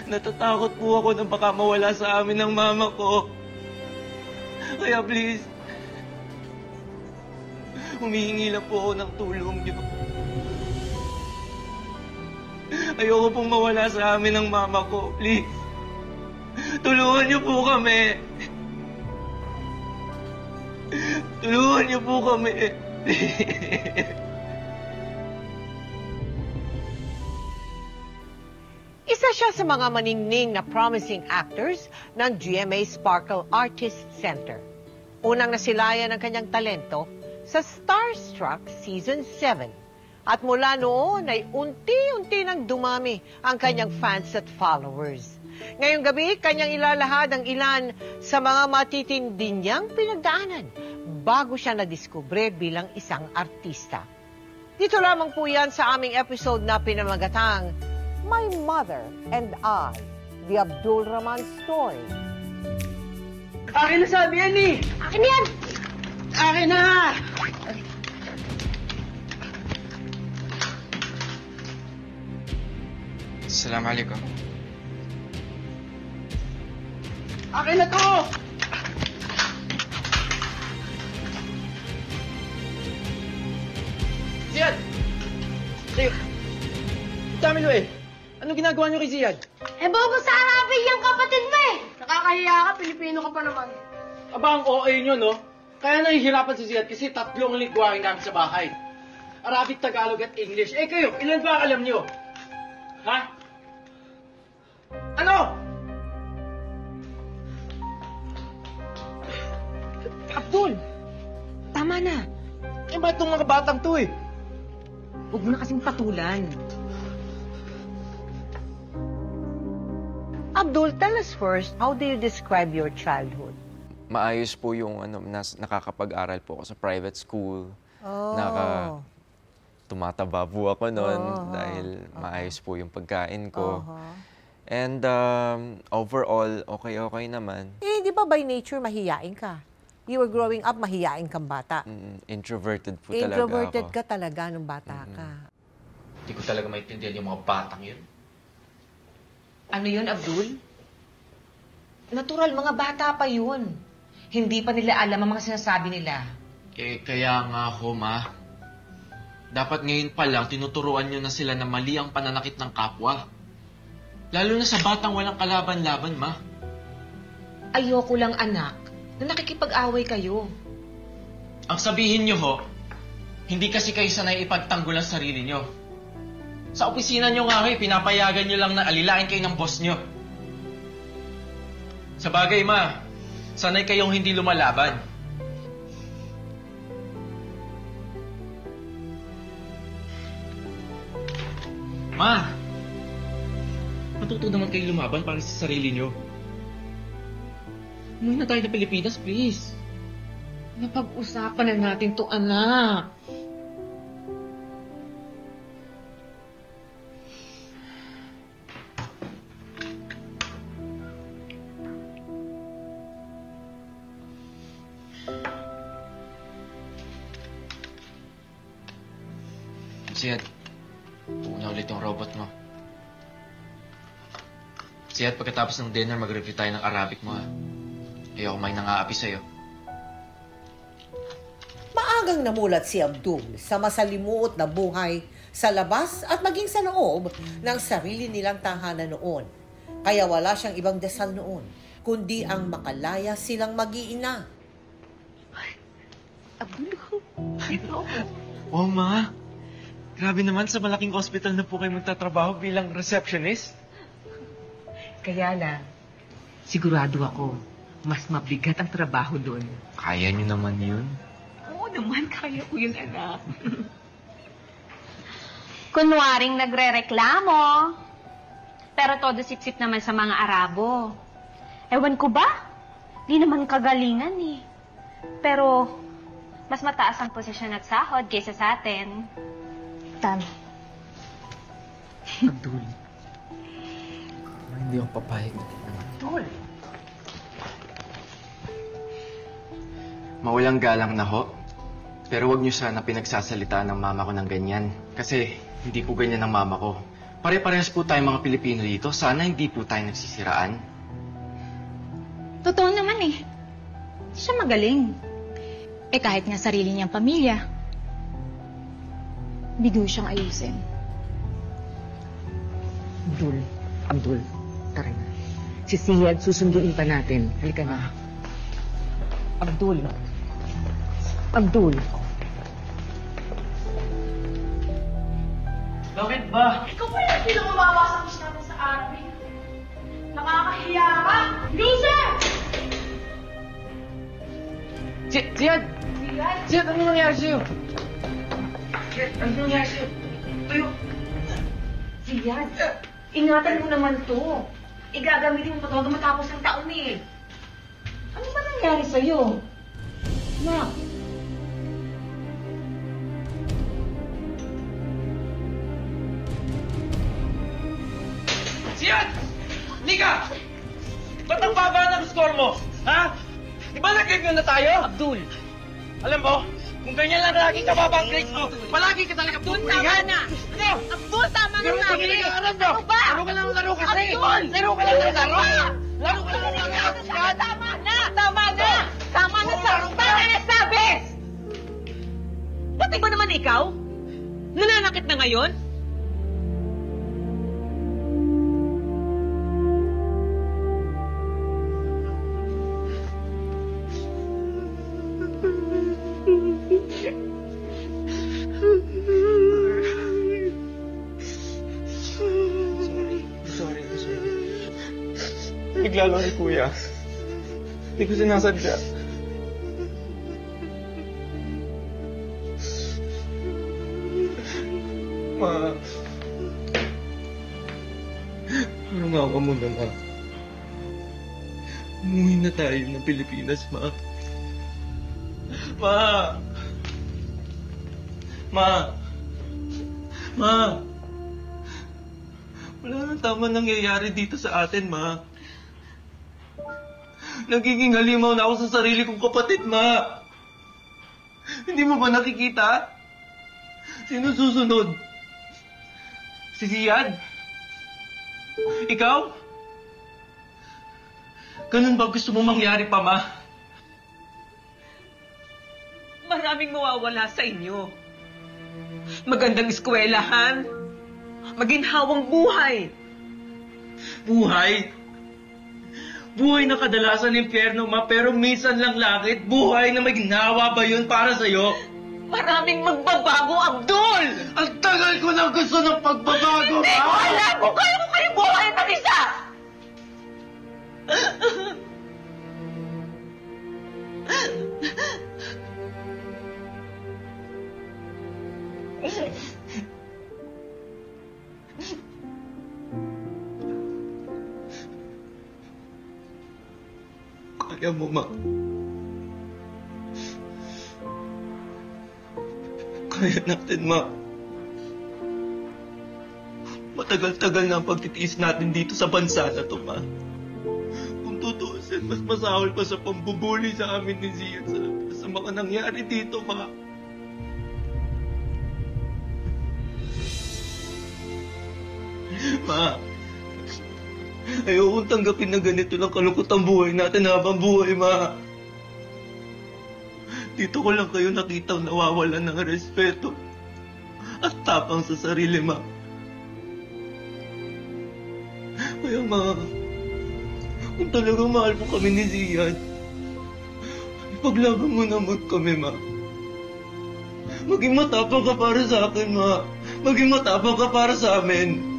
Natatakot po ako na baka mawala sa amin ang mama ko. Kaya please, humihingi lang po ako ng tulong niyo. Ayoko pong mawala sa amin ang mama ko. Please, tulungan niyo po kami. Tulungan niyo po kami. Isa siya sa mga maningning na promising actors ng GMA Sparkle Artist Center. Unang nasilayan ang kanyang talento sa Starstruck Season 7. At mula noon ay unti-unti nang dumami ang kanyang fans at followers. Ngayong gabi, kanyang ilalahad ang ilan sa mga matitindi niyang pinagdaanan bago siya nadiskubre bilang isang artista. Dito lamang po yan sa aming episode na pinamagatang My Mother and I, The Abdul Rahman Story. Akin na sabi yan eh! Akin yan! Akin na! Assalamualaikum. Akin na to! Ziyad! Tayo! Tamilo eh! Anong ginagawa niyo kay Ziyad? Eh, bobo sa Arabi yung kapatid mo eh! Nakakahiya ka, Pilipino ka pa naman. Aba, ang OA nyo, no? Kaya nahihirapan si Ziyad kasi 3 lingwahe namin sa bahay. Arabic, Tagalog at English. Eh kayo, ilan ba alam nyo? Ha? Ano? Abdul! Tama na. Eh, ba't itong mga batang to eh? Huwag mo na kasing patulan. Abdul, tell us first, how do you describe your childhood? Maayos po yung nakakapag-aral po ako sa private school. Oh. Tumataba po ako noon dahil maayos po yung pagkain ko. And overall, okay naman. Eh, di ba by nature mahiyain ka? You were growing up, mahiyain kang bata. Introverted po talaga ako. Introverted ka talaga nung bata ka. Hindi ko talaga maintindihan yung mga batang yun. Ano yun, Abdul? Natural, mga bata pa yun. Hindi pa nila alam ang mga sinasabi nila. Eh, kaya nga ho, ma. Dapat ngayon pa lang tinuturuan nyo na sila na mali ang pananakit ng kapwa. Lalo na sa batang walang kalaban-laban, ma. Ayoko lang, anak, na nakikipag-away kayo. Ang sabihin nyo ho, hindi kasi kayo sanay ipagtanggol ang sarili nyo. Sa opisina nyo nga pinapayagan nyo lang na alilain kayo ng boss nyo. Sa bagay, ma, sanay kayong hindi lumalaban. Ma, matuto naman kayo lumaban para sa sarili nyo. Umuwi na tayo na Pilipinas, please. Napag-usapan na natin to, anak. Ziyad, puuna ulit yung robot mo. Ziyad, pagkatapos ng dinner, mag-review tayo ng Arabic mo, ha? Ayoko may nangaapi sa'yo. Maagang namulat si Abdul sa masalimuot na buhay sa labas at maging sa loob ng sarili nilang tahanan noon. Kaya wala siyang ibang dasal noon, kundi ang makalaya silang mag-iina. Abdul, Oh, ma. Grabe naman, sa malaking hospital na po kayo magtatrabaho bilang receptionist. kaya lang, sigurado ako, mas mabigat ang trabaho doon. Kaya niyo naman yun. Oo naman, kaya ko yun, anak. Kunwaring nagre-reklamo. Pero todo sip-sip naman sa mga Arabo. Ewan ko ba? Di naman kagalingan eh. Pero, mas mataas ang posisyon at sahod kaysa sa atin. Tama. Abdul. Hindi ako papayag. Abdul. Mawalang galang na ho. Pero wag niyo sana pinagsasalita ng mama ko ng ganyan. Kasi hindi po ganyan ang mama ko. Pare-parehas po tayo mga Pilipino dito. Sana hindi po tayo nagsisiraan. Totoo naman eh. Hindi siya magaling. Eh kahit nga sarili niyang pamilya, bigo siyang ayusin. Abdul, tara na. Si Sian, susunduin pa natin. Halika na. Abdul. Bakit ba? Ikaw pa yung pinamamabasang natin sa araw eh. Nakakahiya ka! Loser! Sian! Siyan! Sian, ano nangyari sa'yo? Sian, ingatan mo naman to. Igagamitin mo pa to matapos ng taon eh. Ano ba nangyari sa'yo? Ma, Sian! Nika! Ba't ang baba ng score mo? Ha? Di ba nag-review na tayo? Abdul. Alam mo, kung ganyan lang lagi ka baba ang grades mo, palagi ka talaga pupulingan. Abdul, tama na Ganun sabi! talaga ang alam mo. Ano ba? Laro ka lang ng laro kasi. Abdul! Laro ka lang ng laro. Laro ka lang ng laro. Tama na! Tama na! Tama na sa sabi! Pati ba naman ikaw? Nananakit na ngayon? Sorry. Bigla lang ni Kuya. Hindi ko sinasadya. Ma. Parang awa mo na, Ma. Umuwi na tayo ng Pilipinas, Ma. Ma! Ma! Ma! Wala nang tama nangyayari dito sa atin, Ma. Nagiging halimaw na ako sa sarili kong kapatid, Ma. Hindi mo ba nakikita? Sino susunod? Si Ziad? Ikaw? Ganun ba gusto mo mangyari pa, Ma? Maraming mawawala sa inyo. Magandang eskwelahan. Maginhawang buhay. Buhay? Buhay na kadalasan impyerno, Ma, pero minsan lang langit. Buhay na may ginawa ba yun para sa'yo? Maraming magbabago, Abdul! Ang tagal ko na gusto ng pagbabago, Hindi ko Ma! alam kung kaya mo kayo buhay ng isa! Kaya mo, Ma. Kaya natin, Ma. Matagal-tagal na ang pagtitiis natin dito sa bansa na to, Ma. Kung tutuusin, mas masahol pa sa pambubuli sa amin ni Zian sa mga nangyari dito, Ma. Ma, ayokong tanggapin na ganito lang kalungkot ang buhay natin habang buhay, Ma. Dito ko lang kayo nakitang nawawalan ng respeto at tapang sa sarili, Ma. Kaya, Ma, kung talagang mahal mo kami ni Zian, ipaglaban mo naman kami, Ma. Maging matapang ka para sa akin, Ma. Maging matapang ka para sa amin.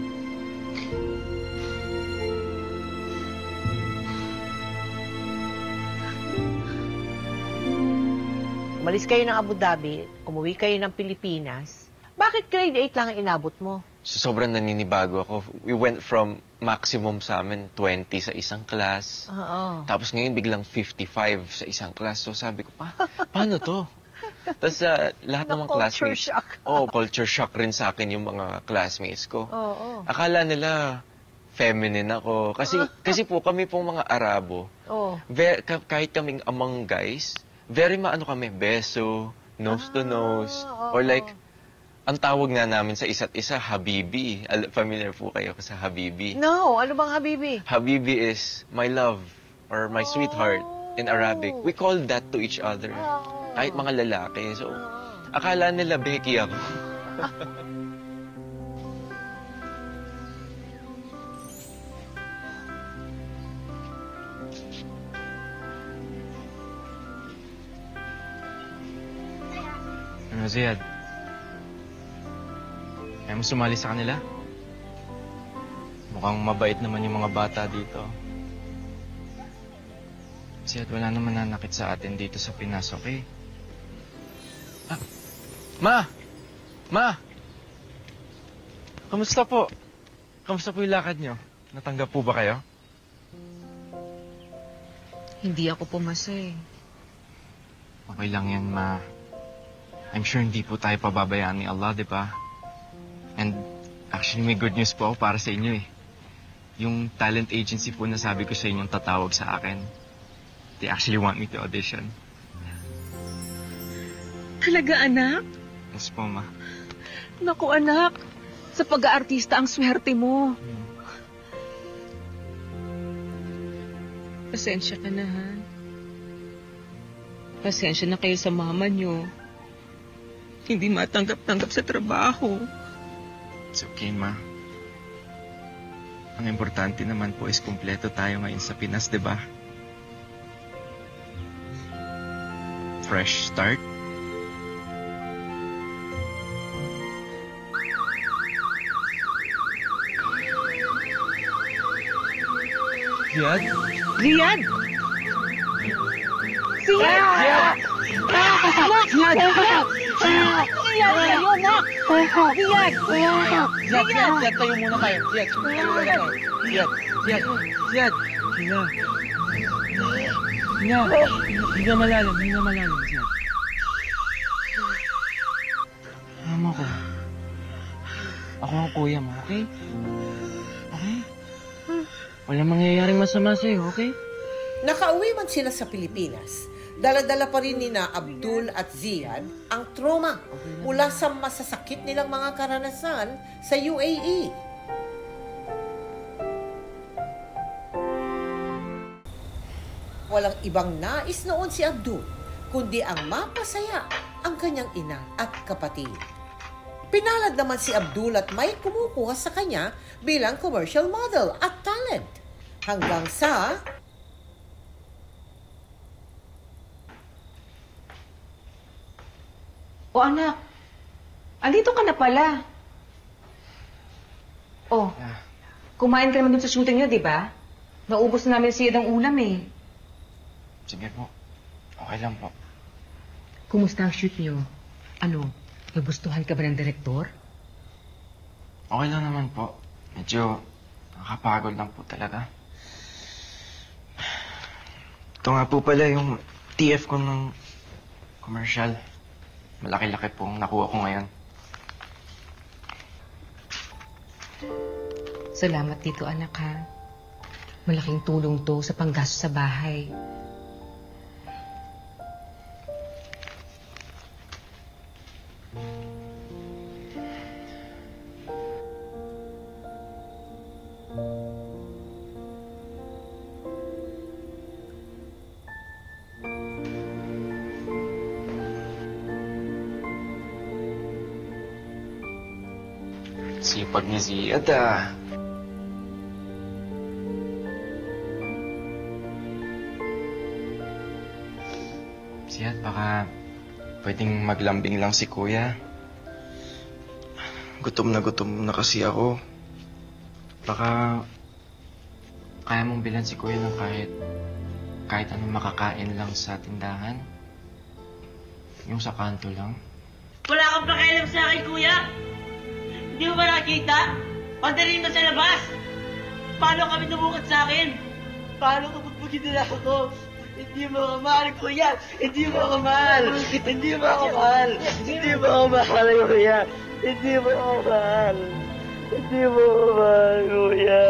Umalis kayo ng Abu Dhabi, umuwi kayo ng Pilipinas. Bakit grade 8 lang ang inabot mo? So, sobrang naninibago ako. We went from maximum sa amin 20 sa isang class. Oo. Tapos ngayon biglang 55 sa isang class. So sabi ko, paano to? Tapos lahat ng mga culture classmates... shock. Culture shock rin sa akin yung mga classmates ko. Oo. Akala nila feminine ako. Kasi po kami pong mga Arabo, Oo. kahit kaming among guys, very maano kami, beso, nose to nose, oo. or like, Ang tawag nga namin sa isa't isa, Habibi. Familiar po kayo sa Habibi? No, ano bang Habibi? Habibi is my love or my sweetheart in Arabic. We call that to each other. Kahit mga lalaki. So, akala nila Becky ako. Ano, Ziad? Ayaw mo sumali sa kanila? Mukhang mabait naman yung mga bata dito. Ziad, wala naman nanakit sa atin dito sa Pinas, okay? Ah, Ma! Ma! Kamusta po? Kamusta po yung lakad nyo? Natanggap po ba kayo? Hindi ako pumasa eh. Okay lang yan, Ma. I'm sure hindi po tayo pababayaan ni Allah, di ba? And actually may good news po ako para sa inyo eh. Yung talent agency po na sabi ko sa inyong tatawag sa akin. They actually want me to audition. Talaga, anak? Yes po, Ma. Naku, anak. Sa pag-aartista ang swerte mo. Pasensya ka na, ha? Pasensya na kayo sa mama nyo. Hindi matanggap-tanggap sa trabaho. It's okay, Ma. Ang importante naman po is kumpleto tayo ngayon sa Pinas, di ba? Fresh start. Ziad? Ziad! Ziad! Ziad, tayo muna tayo. Ziad, tayo muna tayo. Ziad. Hinga malalim, Ziad. Mama ko. Ako ang kuya mo, okay? Okay? Walang mangyayaring masama sa'yo, okay? Nakauwi man sila sa Pilipinas, dala-dala pa rin nina Abdul at Ziad ang trauma mula sa masasakit nilang mga karanasan sa UAE. Walang ibang nais noon si Abdul, kundi ang mapasaya ang kanyang ina at kapatid. Pinalad naman si Abdul at may kumukuha sa kanya bilang commercial model at talent. Hanggang sa... O anak, andito ka na pala. Oh, kumain ka naman dun sa shooting nyo, di ba? Naubos na namin siya ng ulam eh. Sige po. Okay lang po. Kumusta ang shoot nyo? Ano, nagustuhan ka ba ng direktor? Okay lang naman po. Medyo nakapagod lang po talaga. Ito nga po pala yung TF ko ng commercial. Malaki-laki pong nakuha ko ngayon. Salamat dito, anak, ha? Malaking tulong to sa panggastos sa bahay. Sipag ni Ziad, ah. Ziad, baka pwedeng maglambing lang si Kuya. Gutom na kasi ako. Baka kaya mong bilan si Kuya ng kahit anong makakain lang sa tindahan. Yung sa kanto lang. Wala kang pakialam sa akin, kuya! Hindi mo ba nakikita? Pagdaling mo sa labas! Paano kami tumukot sa akin? Paano kapag nila ako? Hindi mo ako mahal, kuya! Hindi mo ako mahal! Hindi mo ako mahal! Hindi mo ako mahal, kuya! Hindi mo ako mahal! Hindi mo ako mahal, kuya!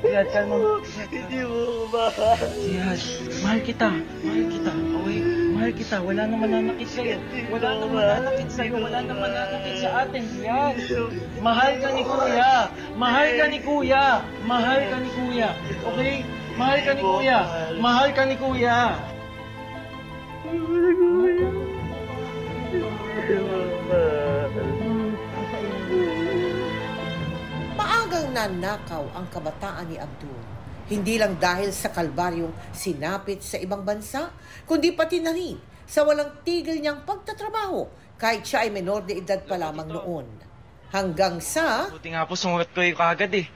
Ziad, kalma mo. Hindi mo ako mahal! Ziad, mahal kita. Okay? Mahal Mahal kita. Wala nang mananakit sa'yo. Wala nang mananakit sa'yo. Wala nang mananakit sa atin. Yan. Mahal ka ni Kuya. Mahal ka ni Kuya. Mahal ka ni Kuya. Okay? Mahal ka ni Kuya. Mahal ka ni Kuya. Maagang nanakaw ang kabataan ni Abdul. Hindi lang dahil sa kalbaryong sinapit sa ibang bansa, kundi pati na rin sa walang tigil niyang pagtatrabaho kahit siya ay menor de edad pa lamang noon. Hanggang sa... Buti nga po sumulat ko yung kagad eh.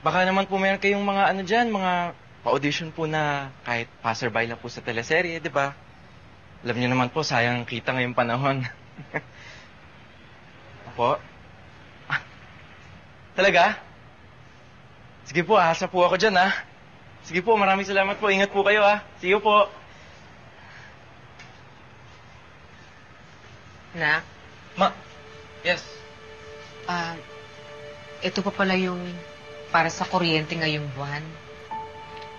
Baka naman po meron kayong mga ano dyan, mga pa-audition po na kahit passerby lang po sa teleserye, di ba? Alam niyo naman po, sayang kita ngayong panahon. Opo? Talaga? Sige po, asa po ako dyan, ha? Sige po, maraming salamat po. Ingat po kayo, ha? See you po. Nak? Yes. Ito pa pala yung para sa kuryente ngayong buwan.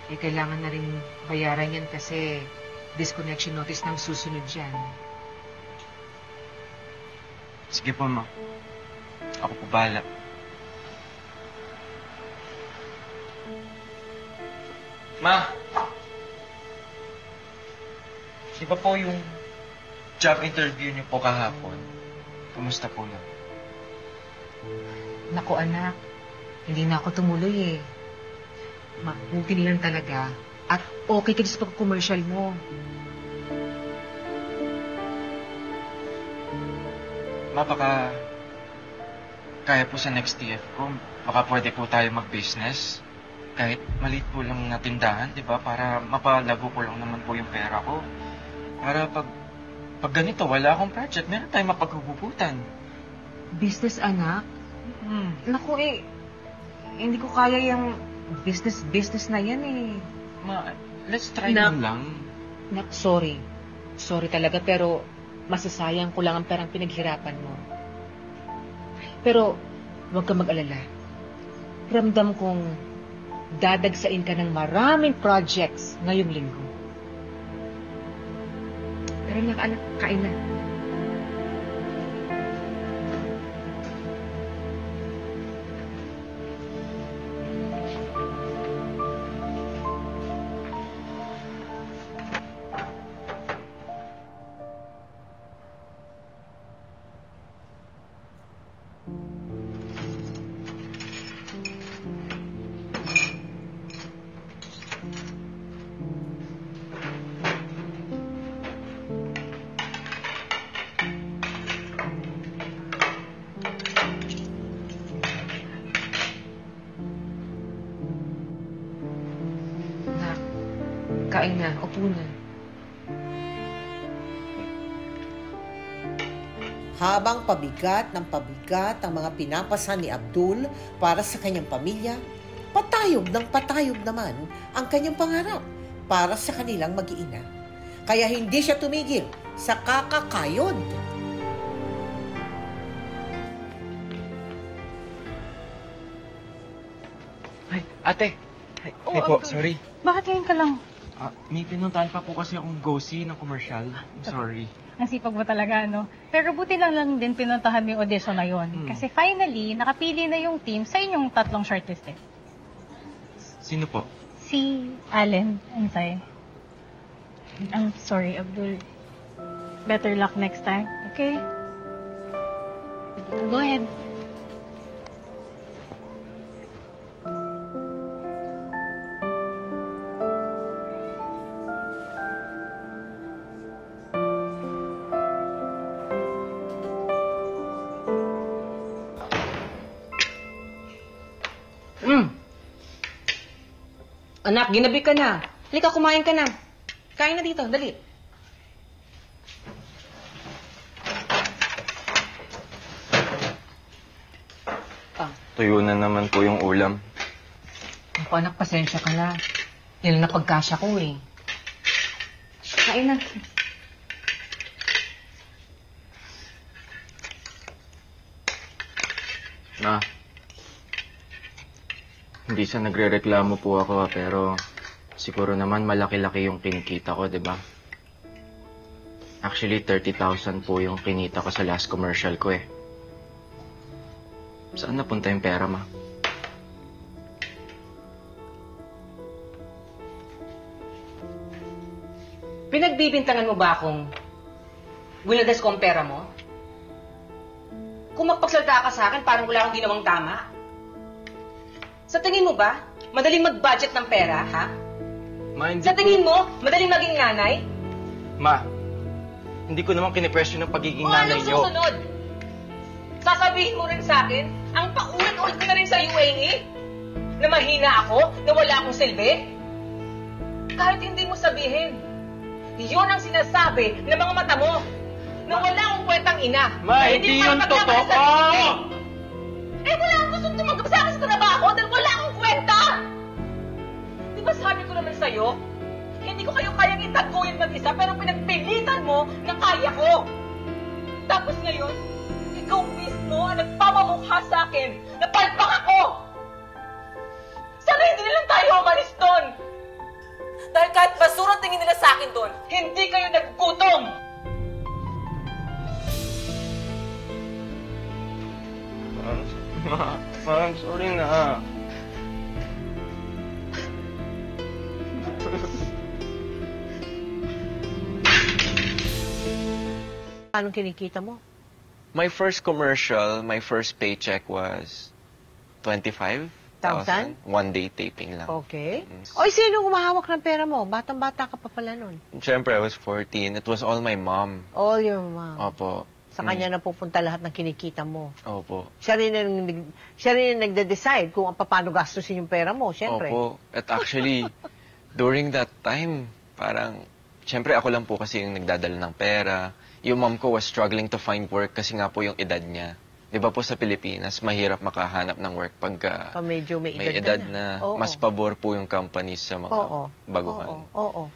Eh, kailangan na rin bayaran yan kasi disconnection notice ng susunod dyan. Sige po, ma. Ako po bahala. Ma! Di ba po yung job interview niyo po kahapon? Kumusta po yun? Naku, anak. Hindi na ako tumuloy eh. Mabuti nilang talaga. At okay ka sa pag-commercial mo. Ma, baka kaya po sa next TF ko, baka pwede po tayo mag-business. Kahit maliit po lang na tindahan, di ba? Para mapalago ko lang naman po yung pera ko. Para pag ganito, wala akong project, meron tayong mapaghuhugutan. Business, anak? Naku eh, hindi ko kaya yung business na yan eh. Ma, let's try lang. Nak, sorry. Sorry talaga, pero masasayang ko lang ang perang pinaghirapan mo. Pero, huwag ka mag-alala. Ramdam kong dadagsain ka ng maraming projects ngayong linggo. Pero anak, kain na. Kain na, upo na. Habang pabigat ng pabigat ang mga pinapasan ni Abdul para sa kanyang pamilya, patayog ng patayog naman ang kanyang pangarap para sa kanilang mag-iina. Kaya hindi siya tumigil sa kakakayod. Ay, ate. Ay po, sorry. Bakit ngayon ka lang? May pinuntahan pa po kasi akong go-see ng commercial. I'm sorry. Ang sipag mo talaga, no? Pero buti lang din pinuntahan mo yung audition na yun. Kasi finally, nakapili na yung team sa inyong 3 shortlisted. Sino po? Si Allen and Sai. I'm sorry, Abdul. Better luck next time, okay? Go ahead. Anak, ginabi ka na. Halika, kumain ka na. Kain na dito, dali. Tuyo na naman po yung ulam. Ako, anak, pasensya ka na. Yan na pagkasya ko eh. Kain na. Ma, hindi sa nagre-reklamo po ako pero siguro naman malaki-laki yung kinikita ko, di ba? Actually, 30,000 po yung kinita ko sa last commercial ko eh. Saan napunta yung pera, Ma? Pinagbibintangan mo ba akong winadas ko ang pera mo? Kung magpagsalita ka sa akin, parang wala akong ginawang tama. Sa tingin mo ba, madaling mag-budget ng pera, ha? Ma, hindi Sa tingin mo, madaling maging nanay? Ma, hindi ko naman kine-question ng pagiging nanay Anong niyo. susunod? Sasabihin mo rin sa akin, ang paulit-ulit ko na rin sa UAE, na mahina ako, na wala akong silbi? Kahit hindi mo sabihin, yun ang sinasabi ng mga mata mo, na wala akong kwentang ina. Ma, Na hindi ka yun mapaglaban totoo! sa sarili. Eh, wala akong gustong tumanggap sa akin sa trabaho dahil wala akong kwenta! Di ba sabi ko naman sa'yo, hindi ko kayo kayang itaguin mag-isa pero pinagpilitan mo na kaya ko. Tapos ngayon, ikaw mismo ang nagpapamukha sa akin na palpak ako. Sana hindi na lang tayo umalis doon. Dahil kahit basura tingin nila sa akin doon, hindi kayo naggutom. Ma, I'm sorry na. Anong kinikita mo? My first commercial, my first paycheck was 25,000. One day taping lang. Okay. Oy, sino humahawak ng pera mo? Batang-bata ka pa pala nun. Siyempre, I was 14. It was all my mom. All your mom. Opo. Sa kanya na pupunta lahat ng kinikita mo. Opo. Siya rin ang nagde-decide kung paano gastusin yung pera mo, siyempre. Opo. At actually, during that time, parang, siyempre ako lang po kasi yung nagdadala ng pera. Yung mom ko was struggling to find work kasi nga po yung edad niya. Di ba po sa Pilipinas, mahirap makahanap ng work pagka medyo may edad na. Oo. Mas pabor po yung companies sa mga baguhan. Oo.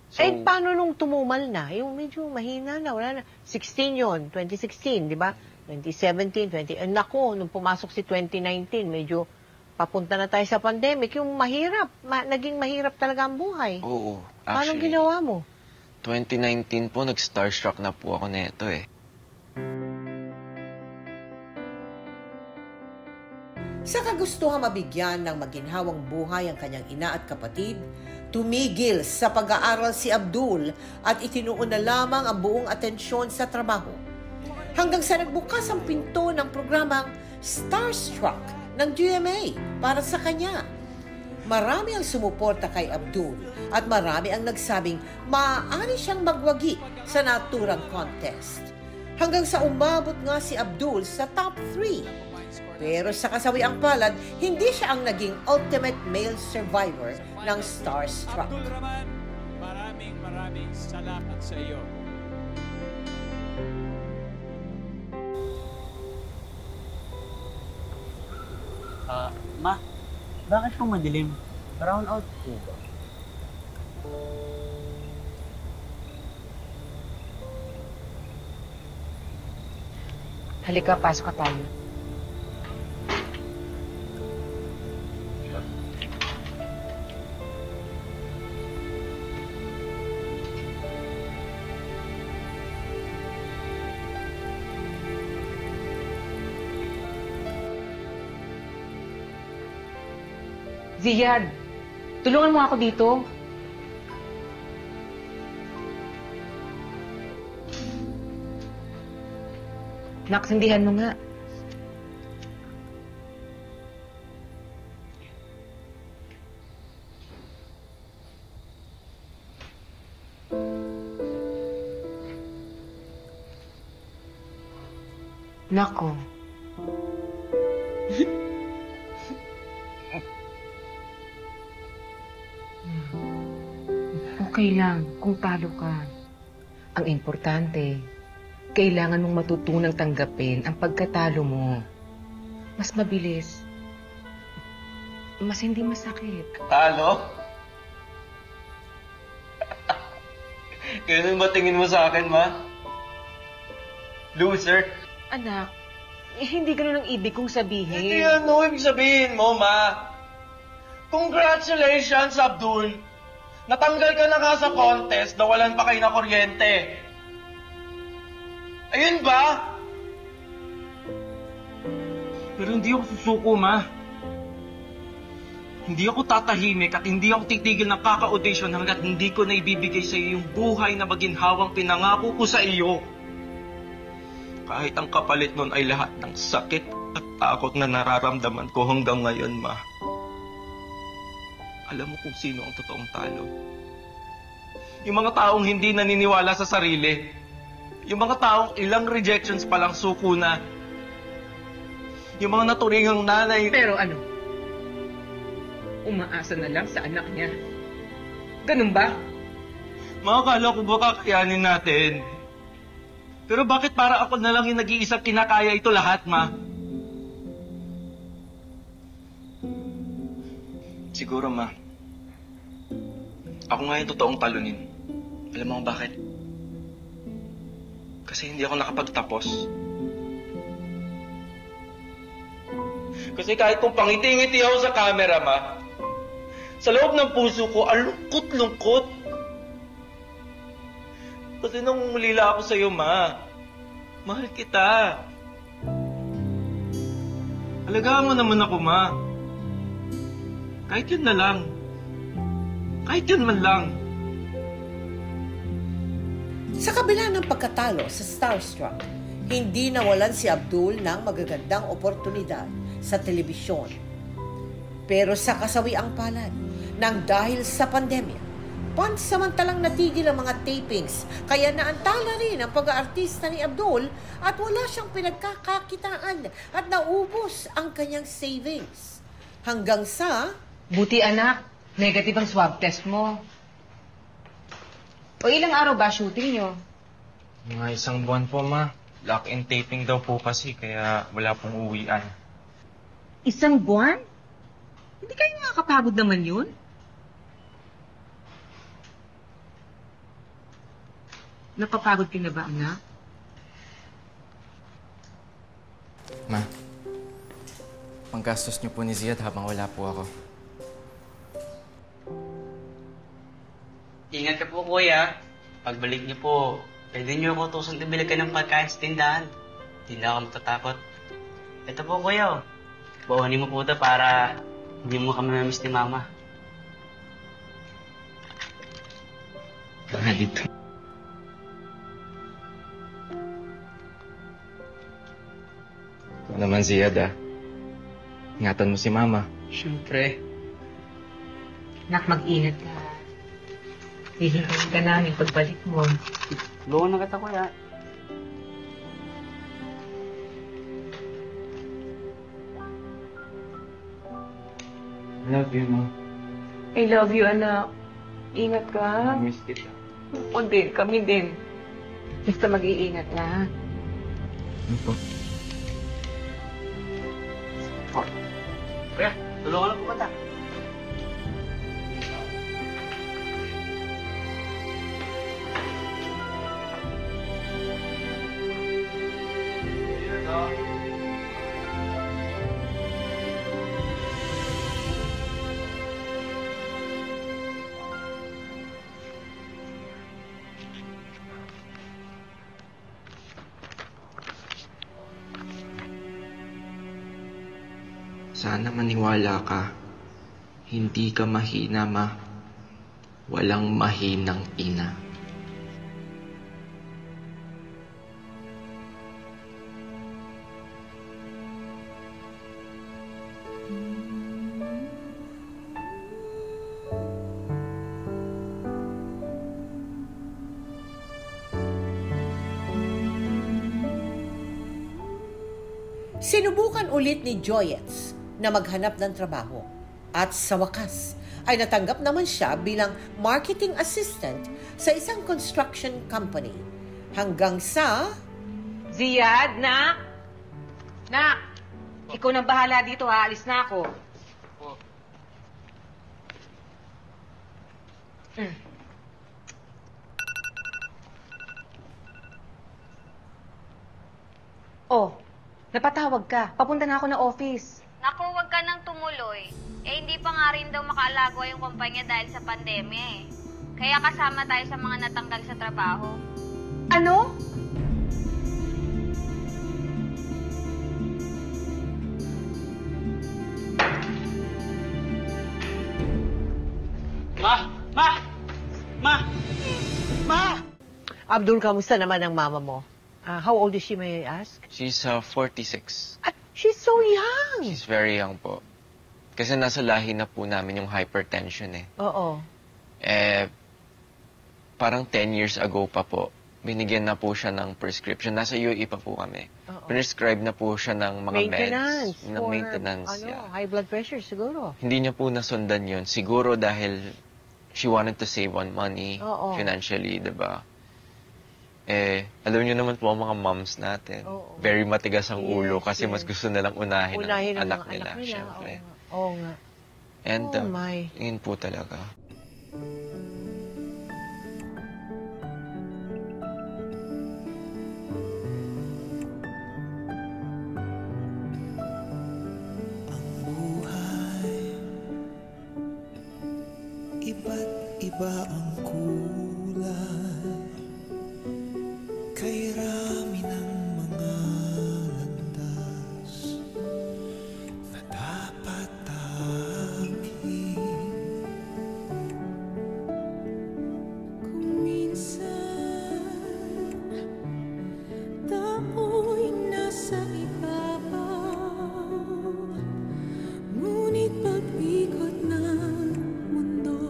So, paano nung tumumal na? Yung medyo mahina na, wala na. 16 yon, 2016, di ba? 2017, Naku, nung pumasok si 2019, medyo papunta na tayo sa pandemic. Yung mahirap, naging mahirap talaga ang buhay. Oo. Paano Actually, ginawa mo? 2019 po, nag-starstruck na po ako neto eh. Sa kagustuhan mabigyan ng maginhawang buhay ang kanyang ina at kapatid, tumigil sa pag-aaral si Abdul at itinuon na lamang ang buong atensyon sa trabaho. Hanggang sa nagbukas ang pinto ng programang Starstruck ng GMA para sa kanya. Marami ang sumuporta kay Abdul at marami ang nagsabing maaari siyang magwagi sa naturang contest. Hanggang sa umabot nga si Abdul sa top 3. Pero sa kasawiang palad, hindi siya ang naging ultimate male survivor ng Starstruck. Abdul Rahman, maraming salamat sa iyo. Ma, bakit po madilim? Brown out po ba? Halika, pasok ka tayo. Ziyad, tulungan mo ako dito. Naksindihan mo nga. Nako. Okay lang kung talo ka. Ang importante, kailangan mong matutunang tanggapin ang pagkatalo mo. Mas mabilis. Mas hindi masakit. Talo? Ganun ba tingin mo sa akin, Ma? Loser? Anak, hindi ganun ang ibig kong sabihin. Hindi ano ibig sabihin mo, Ma. Congratulations, Abdul. Natanggal ka na nga sa contest na walan pa kayo na kuryente. Ayun ba? Pero hindi ako susuko, Ma. Hindi ako tatahimik at hindi ako titigil ng kaka-audition hanggat hindi ko na ibibigay sa iyo yung buhay na maginhawang pinangako ko sa iyo. Kahit ang kapalit nun ay lahat ng sakit at takot na nararamdaman ko hanggang ngayon, Ma. Alam mo kung sino ang totoong talo? Yung mga taong hindi naniniwala sa sarili. Yung mga taong ilang rejections palang suko na. Yung mga naturingang nanay. Pero ano? Umaasa na lang sa anak niya. Ganun ba? Makakala ko ba kakayanin natin? Pero bakit para ako na lang yung nag-iisang kinakaya ito lahat, Ma? Siguro, Ma. Ako nga yung totoong talunin. Alam mo kung bakit? Kasi hindi ako nakapagtapos. Kasi kahit kung pangiti-ngiti ako sa camera, Ma, sa loob ng puso ko, ang lungkot-lungkot. Kasi nung umulila ako sa'yo, Ma, mahal kita. Alagaan mo naman ako, Ma. Kahit yun na lang. Kahit yun man lang. Sa kabila ng pagkatalo sa Starstruck, hindi nawalan si Abdul ng magagandang oportunidad sa telebisyon. Pero sa kasawiang palad, nang dahil sa pandemya, pansamantalang natigil ang mga tapings, kaya naantala rin ang pag-aartista ni Abdul at wala siyang pinagkakakitaan at naubos ang kanyang savings. Hanggang sa... Buti anak, negative ang swab test mo. O ilang araw ba shooting nyo? Mga 1 buwan po, Ma. Lock-in taping daw po kasi, kaya wala pong uwian. 1 buwan? Hindi kayo nakakapagod naman yun? Napapagod ka na ba, anak? Ma, panggastos niyo po ni Ziad habang wala po ako. Ingat ka po, Kuya. Pagbalik niyo po, pwede niyo ako tusang ibili ka ng pagkain sa tindahan. Hindi na ako matatakot. Ito po, Kuya. Bawanin mo po ito para hindi mo kami na-miss ni Mama. Baka dito. Ikaw naman, Ziad, ah. Ingatan mo si Mama. Siyempre. Anak, mag-ingat ka. Hihintayin ka namin pagbalik mo. Buwan na kita, Kuya. I love you, Ma. I love you, anak. Ingat ka. Miss kita. Ako din, kami din. Basta mag-iingat na. Ano po? Kuya, tulungan lang po kita. Sana maniwala ka. Hindi ka mahina, Ma. Walang mahinang ina. Sinubukan ulit ni Joyets na maghanap ng trabaho at sa wakas ay natanggap naman siya bilang marketing assistant sa isang construction company. Hanggang sa... Ziad, nak! Nak! Ikaw nang bahala dito, ha? Alis na ako. Oh, napatawag ka. Papunta na ako ng office. Naku, huwag ka nang tumuloy. Eh, hindi pa nga rin daw makaalagwa yung kumpanya dahil sa pandemya eh. Kaya kasama tayo sa mga natanggal sa trabaho. Ano? Abdul, kamusta naman ang mama mo? How old is she, may I ask? She's 46. She's so young. She's very young po. Kasi nasa lahi na po namin yung hypertension eh. Oo. Parang 10 years ago pa po, binigyan na po siya ng prescription. Nasa UAE pa po kami. Prescribe na po siya ng mga maintenance meds. Maintenance. High blood pressure siguro. Hindi niya po nasundan yun. Siguro dahil she wanted to save on money financially, diba? Alam niyo naman po ang mga moms natin. Very matigas ang ulo kasi mas gusto nilang unahin ang anak nila, syempre. Oo nga. And, yun po talaga. Iba't iba ang kulay, kay rami ng mga landas na dapat takin. Kung minsan tapo'y nasa ibabaw, ngunit pag-ikot ng mundo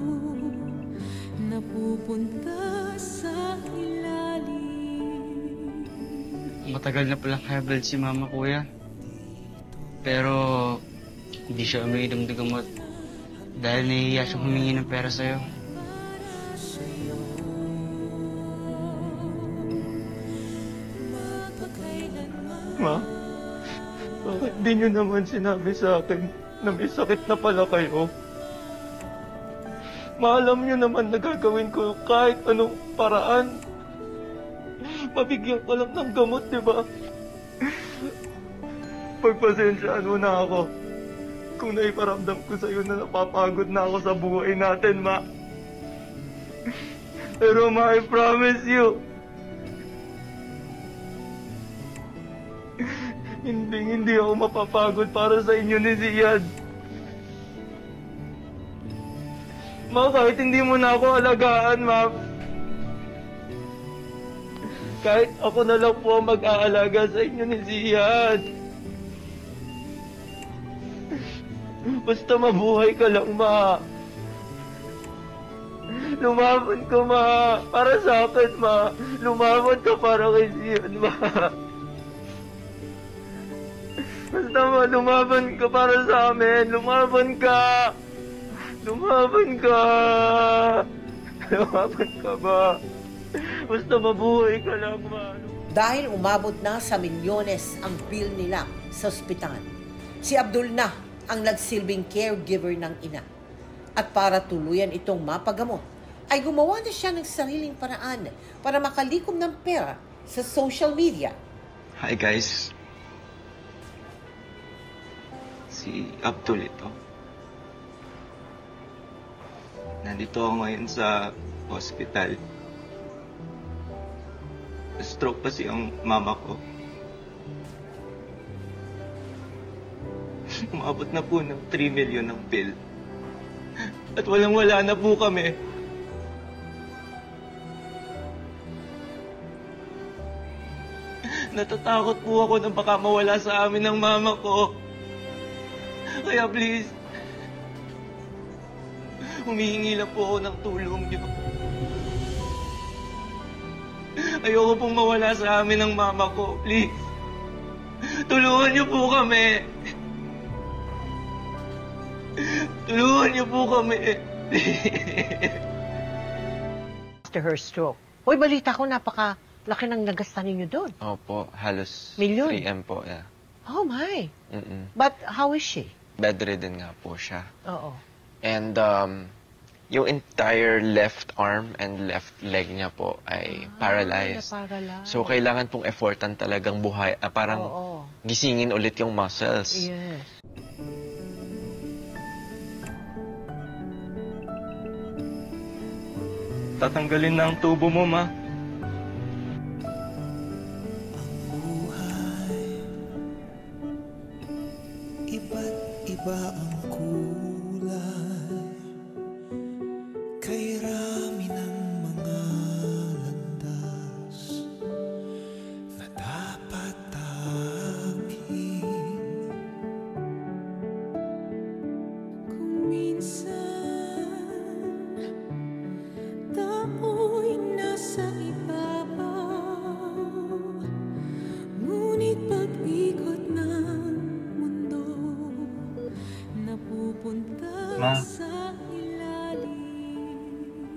napupunta sa ilalim. Matagal na palang high blood si mama, kuya. Pero hindi siya umiinom ng gamot dahil nahihiya siyang humingi ng pera sa'yo. Ma, bakit di nyo naman sinabi sa akin na may sakit na pala kayo? Maalam nyo naman na gagawin ko kahit anong paraan. Mabigyan ko lang ng gamot, di ba? Pagpasensyaan mo na ako kung naiparamdam ko sa'yo na napapagod na ako sa buhay natin, Ma. Pero Ma, I promise you, hindi ako mapapagod para sa inyo ni Ziad. Ma, kahit hindi mo na ako alagaan, Ma. Kahit ako na lang po ang mag-aalaga sa inyo ni Ziad. Basta mabuhay ka lang, Ma. Lumaban ka, Ma. Para sa akin, Ma. Lumaban ka para kay Ziad, Ma. Basta, Ma, lumaban ka para sa amin. Lumaban ka. Lumaban ka! Lumaban ka ba? Basta mabuhay ka lang, Ma. Dahil umabot na sa milyones ang bill nila sa ospital, si Abdul na ang nagsilbing caregiver ng ina. At para tuluyan itong mapagamot, ay gumawa na siya ng sariling paraan para makalikom ng pera sa social media. Hi guys. Si Abdul ito. Nandito ako ngayon sa hospital. Stroke kasi ang mama ko. Umabot na po ng 3 million ang bill. At walang-wala na po kami. Natatakot po ako na baka mawala sa amin ang mama ko. Kaya please, humihingi lang po ako ng tulong niyo. Ayoko pong mawala sa amin ang mama ko. Please, tulungan niyo po kami. Tulungan niyo po kami. After her stroke. Uy, balita ko napakalaki ng nagastan ninyo doon. Opo, halos Milyon? 3M po. Yeah. Oh my. But how is she? Bedridden nga po siya. Oo. And yung entire left arm and left leg niya po ay paralyzed. So kailangan pong effortan talagang buhay, parang gisingin ulit yung muscles. Yes. Tatanggalin na ang tubo mo, Ma. Iba't iba ang kulay, kay rami ng mga landas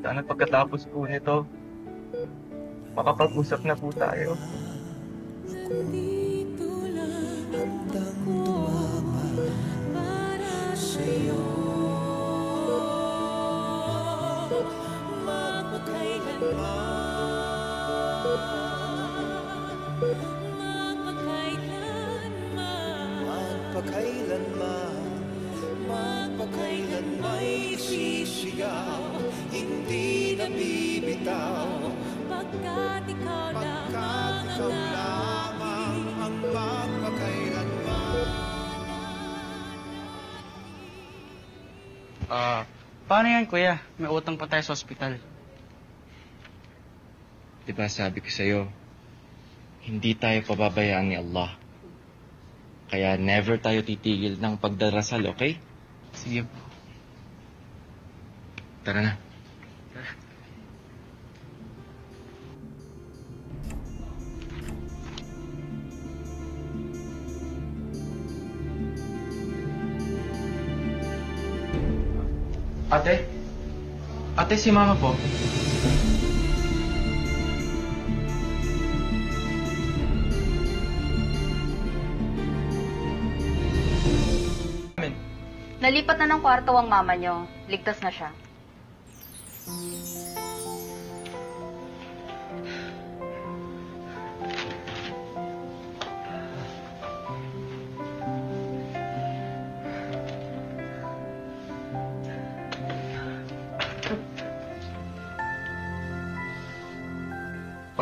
Sana pagkatapos po nito, makapag-usap na po tayo. Magpakailanman isisigaw, hindi na bibitaw, pagkat ikaw lamang ang magpakailanman. Paano yan, kuya? May utang pa tayo sa ospital. Diba sabi ko sa'yo, hindi tayo pababayaan ni Allah. Kaya never tayo titigil ng pagdarasal, okay? Sige po. Tara na. Ate? Ate, si mama po. Nalipat na ng kwarto ang mama nyo. Ligtas na siya.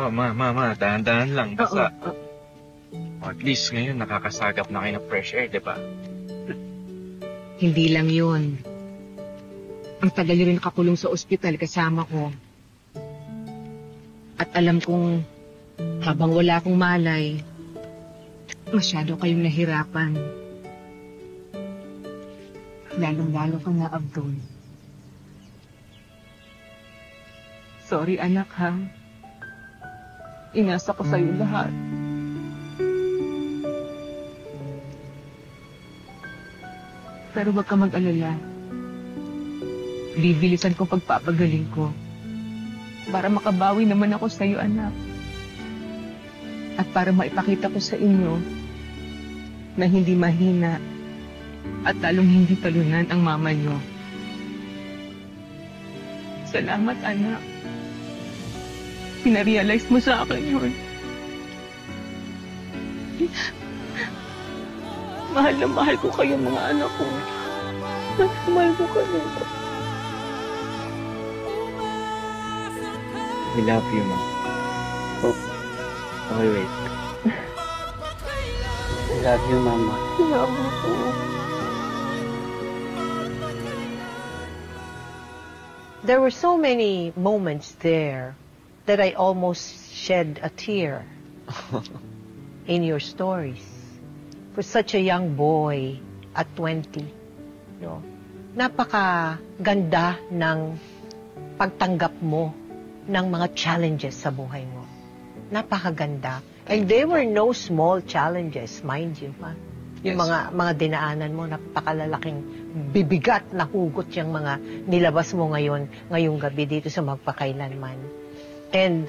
Mama, dahan-dahan lang. Basta, at least ngayon nakakasagap na kayo ng fresh air, di ba? Hindi lang yun. Ang tagal nyo rin nakakulong sa ospital kasama ko. At alam kong habang wala akong malay, masyado kayong nahirapan. Lalong-lalo ka na, Abdul. Sorry, anak, ha? Inasa ko sa'yo lahat. Pero wag ka mag-alala. Bibilisan ko pagpapagaling ko. Para makabawi naman ako sa'yo, anak. At para maipakita ko sa inyo na hindi mahina at lalong hindi talunan ang mama niyo. Salamat, anak. Pinarealize mo sa akin yun. Mahal na mahal ko kayo, mga anak ko. Mahal ko kayo. We love you, Mom. Oh, wait. I love you, Mama. Love you po. There were so many moments there that I almost shed a tear in your stories. For such a young boy at 20, no? Napakaganda ng pagtanggap mo ng mga challenges sa buhay mo. Napakaganda. And they were no small challenges, mind you. Ha? Yung mga dinaanan mo, napakalalaking bibigat na hugot yung mga nilabas mo ngayong gabi dito sa Magpakailanman. And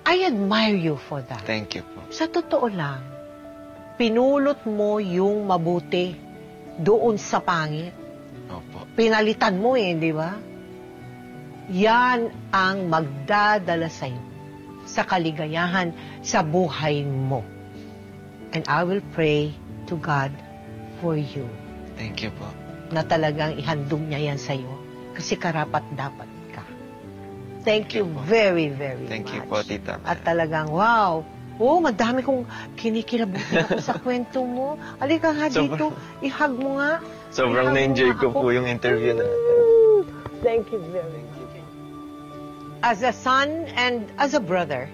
I admire you for that. Thank you po. Sa totoo lang, pinulot mo yung mabuti doon sa pangit. Opo. Pinalitan mo di ba? Yan ang magdadala sa'yo sa kaligayahan sa buhay mo. And I will pray to God for you. Thank you po. Na talagang ihandog niya yan sa'yo kasi karapat-dapat ka. Thank you very, very much. Thank you po, Tita. At talagang, wow! Oh, madami kong kinikilabuti ako sa kwento mo. Halika nga dito, ihag mo nga. Sobrang na-enjoy ko po yung interview natin. Thank you very much. As a son and as a brother,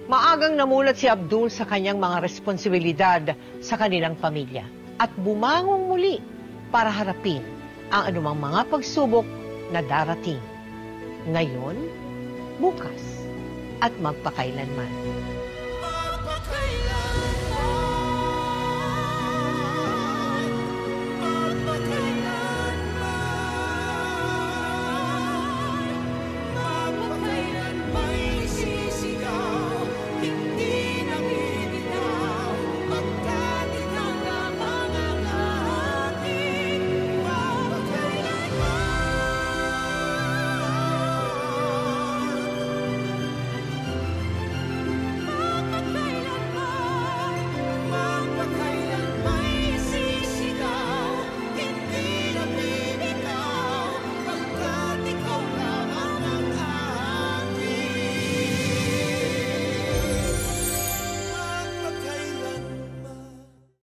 maagang namulat si Abdul sa kanyang mga responsibilidad sa kanilang pamilya at bumangon muli para harapin ang anumang mga pagsubok na darating. Ngayon, bukas, at magpakailanman.